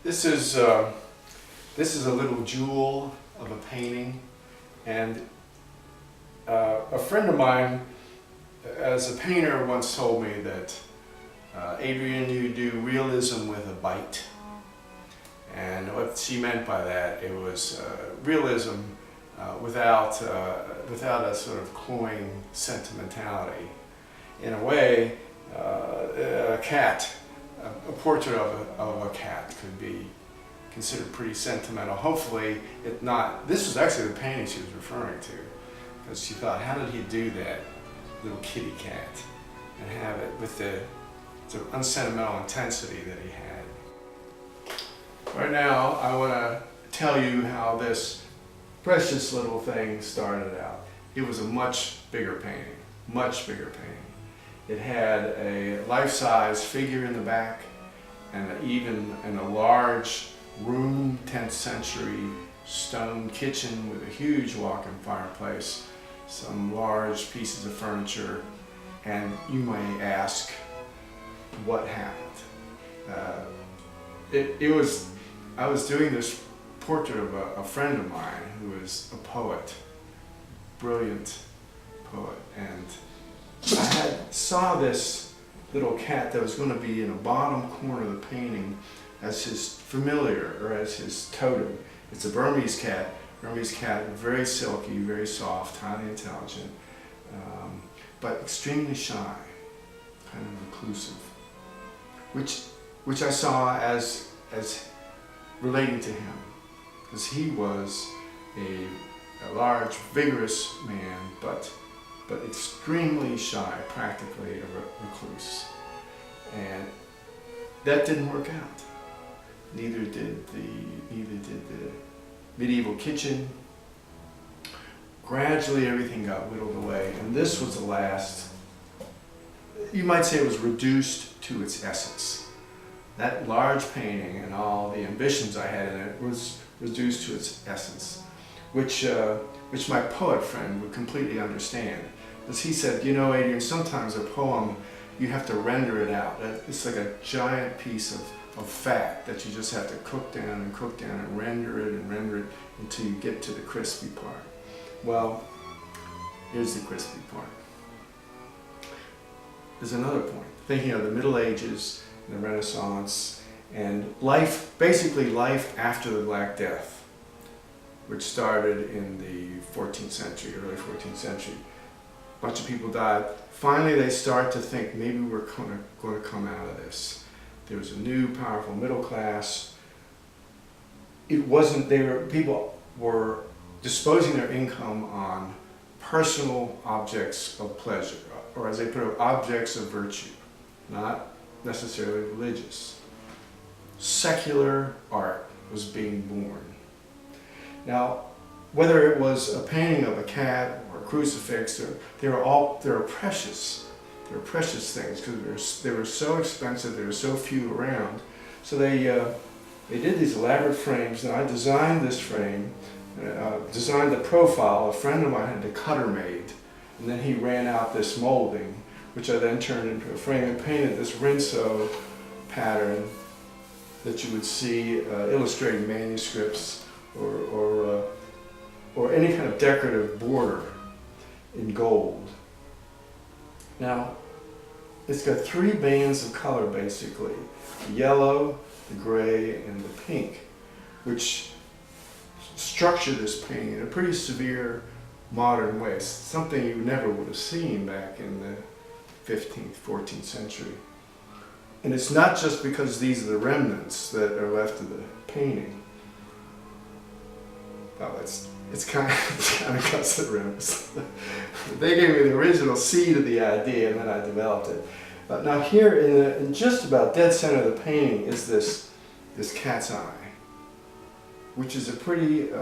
This is a little jewel of a painting, and a friend of mine, as a painter, once told me that Adrian, you do realism with a bite. And what she meant by that, it was realism without a sort of cloying sentimentality. In a way, a cat, a portrait of a cat could be considered pretty sentimental. Hopefully, it not. This was actually the painting she was referring to, because she thought, how did he do that little kitty cat and have it with the sort of unsentimental intensity that he had? Right now, I want to tell you how this precious little thing started out. It was a much bigger painting, much bigger painting. It had a life-size figure in the back, and even in a large room, 10th century stone kitchen with a huge walk-in fireplace, some large pieces of furniture, and you may ask, what happened? I was doing this portrait of a friend of mine who is a poet, brilliant poet, and I saw this little cat that was going to be in the bottom corner of the painting as his familiar, or as his totem. It's a Burmese cat. Burmese cat, very silky, very soft, highly intelligent, but extremely shy, kind of reclusive, which I saw as relating to him, because he was a large, vigorous man, but extremely shy, practically a recluse. And that didn't work out. Neither did the medieval kitchen. Gradually everything got whittled away, and this was the last. You might say it was reduced to its essence. That large painting and all the ambitions I had in it was reduced to its essence, which my poet friend would completely understand. Because he said, you know, Adrian, sometimes a poem, you have to render it out. It's like a giant piece of fat that you just have to cook down and render it until you get to the crispy part. Well, here's the crispy part. There's another point. Thinking of the Middle Ages, the Renaissance, and life, basically life after the Black Death, which started in the 14th century, early 14th century. A bunch of people died. Finally, they start to think, maybe we're going to come out of this. There was a new, powerful middle class. People were disposing their income on personal objects of pleasure, or as they put it, objects of virtue, not necessarily religious. Secular art was being born. Now, whether it was a painting of a cat or a crucifix, they were precious. They were precious things because they were so expensive. There were so few around. So they did these elaborate frames, and I designed this frame, designed the profile. A friend of mine had the cutter made, and then he ran out this molding, which I then turned into a frame and painted this rinso pattern that you would see illustrating manuscripts or any kind of decorative border in gold. Now, it's got three bands of color basically: the yellow, the gray, and the pink, which structure this painting in a pretty severe modern way, something you never would have seen back in the 15th, 14th century. And it's not just because these are the remnants that are left of the painting. Well, it's kind of because of the remnants. They gave me the original seed of the idea, and then I developed it. But now here, in just about dead center of the painting, is this cat's eye, which is a pretty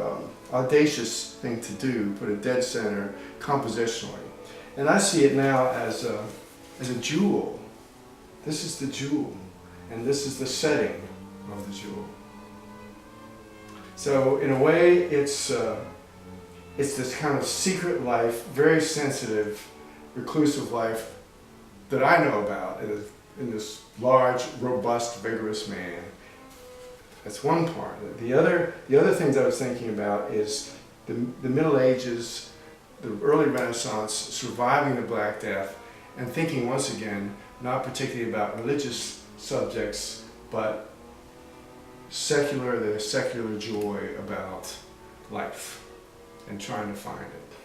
audacious thing to do, put a dead center compositionally. And I see it now as a jewel. This is the jewel, and this is the setting of the jewel. So in a way, it's this kind of secret life, very sensitive, reclusive life that I know about in this large, robust, vigorous man That's one part. The other things I was thinking about is the Middle Ages, the early Renaissance, surviving the Black Death, and thinking once again, not particularly about religious subjects, but the secular joy about life, and trying to find it.